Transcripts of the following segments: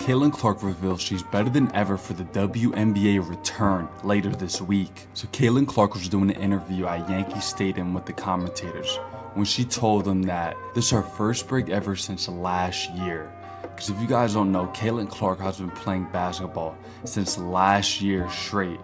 Caitlin Clark reveals she's better than ever for the WNBA return later this week. So Caitlin Clark was doing an interview at Yankee Stadium with the commentators when she told them that this is her first break ever since last year. Because if you guys don't know, Caitlin Clark has been playing basketball since last year straight,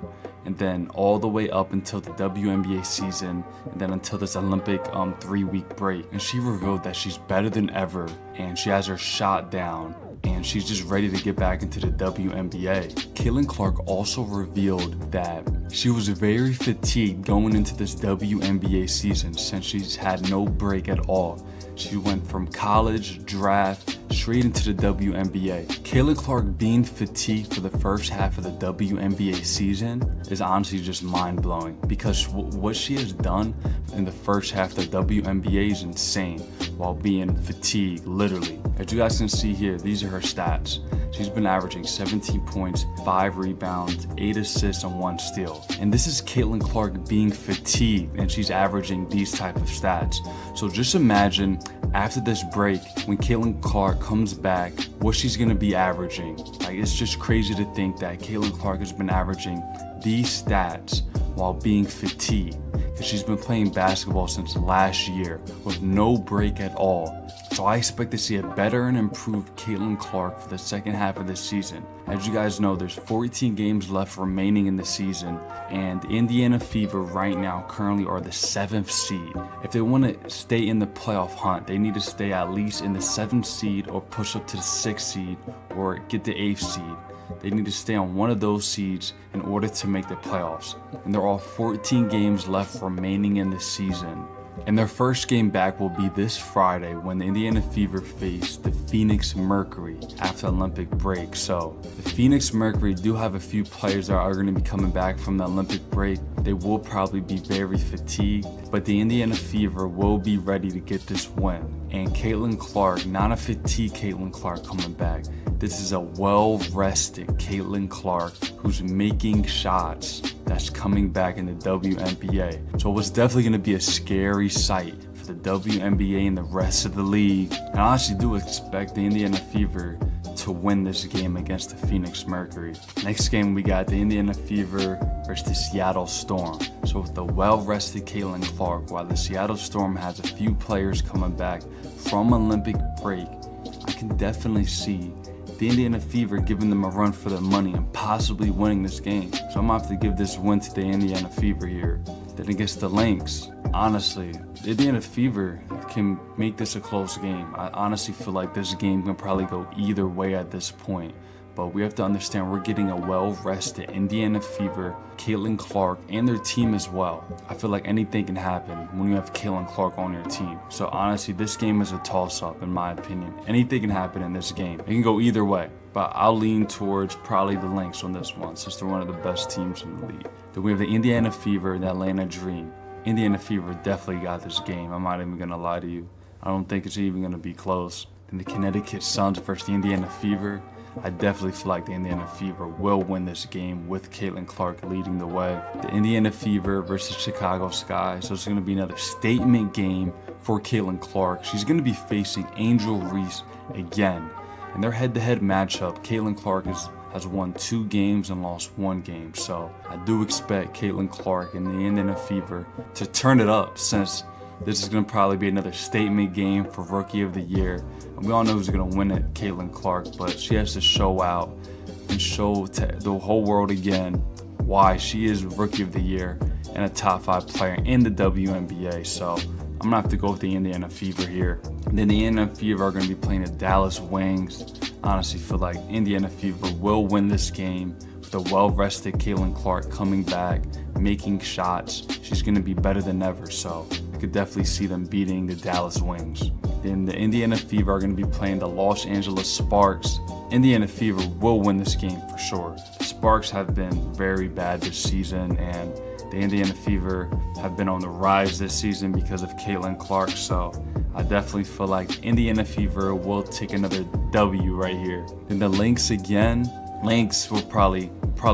and then all the way up until the WNBA season, and then until this Olympic 3-week break. And she revealed that she's better than ever, and she has her shot down, and she's just ready to get back into the WNBA. Caitlin Clark also revealed that she was very fatigued going into this WNBA season since she's had no break at all. She went from college, draft, straight into the WNBA. Caitlin Clark being fatigued for the first half of the WNBA season is honestly just mind-blowing, because what she has done in the first half of the WNBA is insane while being fatigued, literally. As you guys can see here, these are her stats. She's been averaging 17 points, 5 rebounds, 8 assists, and 1 steal. And this is Caitlin Clark being fatigued, and she's averaging these type of stats. So just imagine after this break, when Caitlin Clark comes back, what she's gonna be averaging. Like, it's just crazy to think that Caitlin Clark has been averaging these stats while being fatigued, because she's been playing basketball since last year with no break at all. So I expect to see a better and improved Caitlin Clark for the second half of the season. As you guys know, there's 14 games left remaining in the season, and the Indiana Fever right now currently are the 7th seed. If they want to stay in the playoff hunt, they need to stay at least in the 7th seed or push up to the 6th seed or get the 8th seed. They need to stay on one of those seeds in order to make the playoffs. And there are 14 games left remaining in the season. And their first game back will be this Friday when the Indiana Fever face the Phoenix Mercury after Olympic break. So the Phoenix Mercury do have a few players that are going to be coming back from the Olympic break. They will probably be very fatigued, but the Indiana Fever will be ready to get this win. And Caitlin Clark, not a fatigued Caitlin Clark coming back. This is a well-rested Caitlin Clark who's making shots that's coming back in the WNBA. So it's definitely going to be a scary sight for the WNBA and the rest of the league. And I honestly do expect the Indiana Fever to win this game against the Phoenix Mercury. Next game, we got the Indiana Fever versus the Seattle Storm. So with the well-rested Caitlin Clark, while the Seattle Storm has a few players coming back from Olympic break, I can definitely see the Indiana Fever giving them a run for their money and possibly winning this game. So I'm gonna have to give this win to the Indiana Fever here. Then against the Lynx, honestly, the Indiana Fever can make this a close game. I honestly feel like this game can probably go either way at this point. But we have to understand we're getting a well-rested Indiana Fever, Caitlin Clark, and their team as well. I feel like anything can happen when you have Caitlin Clark on your team. So honestly, this game is a toss-up in my opinion. Anything can happen in this game. It can go either way. But I'll lean towards probably the Lynx on this one, since they're one of the best teams in the league. Then we have the Indiana Fever and the Atlanta Dream. Indiana Fever definitely got this game. I'm not even gonna lie to you. I don't think it's even gonna be close. Then the Connecticut Suns versus the Indiana Fever. I definitely feel like the Indiana Fever will win this game with Caitlin Clark leading the way. The Indiana Fever versus Chicago Sky. So it's going to be another statement game for Caitlin Clark. She's going to be facing Angel Reese again. In their head-to-head matchup, Caitlin Clark has won 2 games and lost 1 game. So I do expect Caitlin Clark and the Indiana Fever to turn it up, since this is going to probably be another statement game for Rookie of the Year. And we all know who's going to win it, Caitlin Clark, but she has to show out and show to the whole world again why she is Rookie of the Year and a top 5 player in the WNBA. So I'm going to have to go with the Indiana Fever here. And then the Indiana Fever are going to be playing the Dallas Wings. I honestly feel like Indiana Fever will win this game with the well-rested Caitlin Clark coming back, making shots. She's going to be better than ever, so I could definitely see them beating the Dallas Wings. Then the Indiana Fever are going to be playing the Los Angeles Sparks. Indiana Fever will win this game for sure. The Sparks have been very bad this season, and the Indiana Fever have been on the rise this season because of Caitlin Clark. So I definitely feel like Indiana Fever will take another W right here. Then the Lynx again. Lynx will probably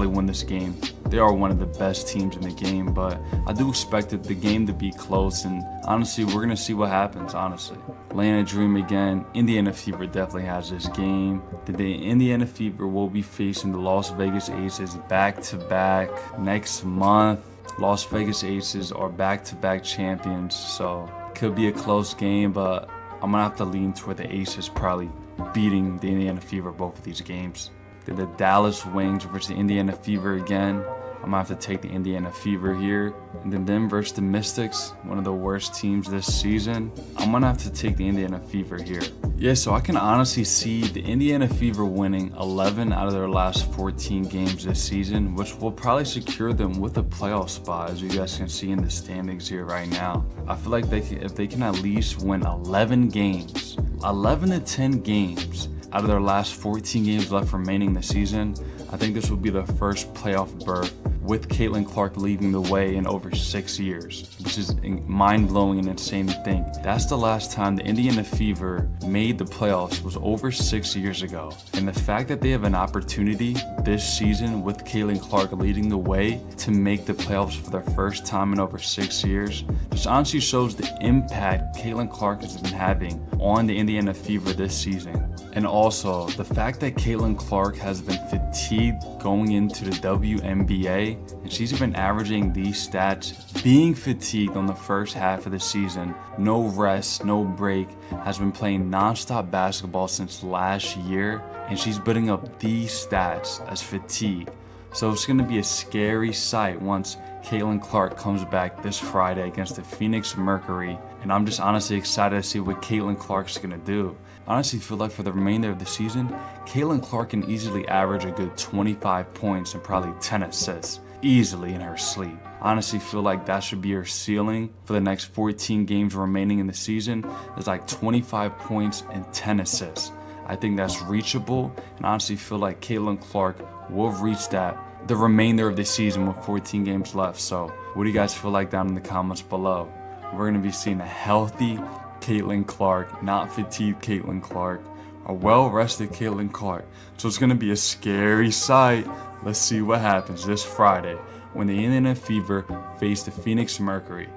win this game They are one of the best teams in the game, but I do expect the game to be close, and honestly, we're going to see what happens, honestly. Laying a dream again. Indiana Fever definitely has this game. The Indiana Fever will be facing the Las Vegas Aces back-to-back next month. Las Vegas Aces are back-to-back champions, so it could be a close game, but I'm going to have to lean toward the Aces probably beating the Indiana Fever both of these games. Then the Dallas Wings versus the Indiana Fever again. I'm going to have to take the Indiana Fever here. And then them versus the Mystics, one of the worst teams this season. I'm going to have to take the Indiana Fever here. Yeah, so I can honestly see the Indiana Fever winning 11 out of their last 14 games this season, which will probably secure them with a playoff spot, as you guys can see in the standings here right now. I feel like if they can at least win 11 games, 11 to 10 games out of their last 14 games left remaining this season, I think this will be the first playoff berth with Caitlin Clark leading the way in over 6 years, which is mind-blowing and insane to think. That's the last time the Indiana Fever made the playoffs was over 6 years ago. And the fact that they have an opportunity this season with Caitlin Clark leading the way to make the playoffs for the first time in over 6 years just honestly shows the impact Caitlin Clark has been having on the Indiana Fever this season. And also, the fact that Caitlin Clark has been fatigued going into the WNBA, and she's been averaging these stats, being fatigued on the first half of the season, no rest, no break, has been playing non-stop basketball since last year, and she's putting up these stats as fatigue. So it's going to be a scary sight once Caitlin Clark comes back this Friday against the Phoenix Mercury, and I'm just honestly excited to see what Caitlin Clark's going to do. I honestly feel like for the remainder of the season, Caitlin Clark can easily average a good 25 points and probably 10 assists easily in her sleep. I honestly feel like that should be her ceiling for the next 14 games remaining in the season. It's like 25 points and 10 assists. I think that's reachable, and I honestly feel like Caitlin Clark will reach that the remainder of the season with 14 games left. So what do you guys feel like down in the comments below? We're going to be seeing a healthy Caitlin Clark, not fatigued Caitlin Clark, a well-rested Caitlin Clark. So it's going to be a scary sight. Let's see what happens this Friday when the Indiana Fever face the Phoenix Mercury.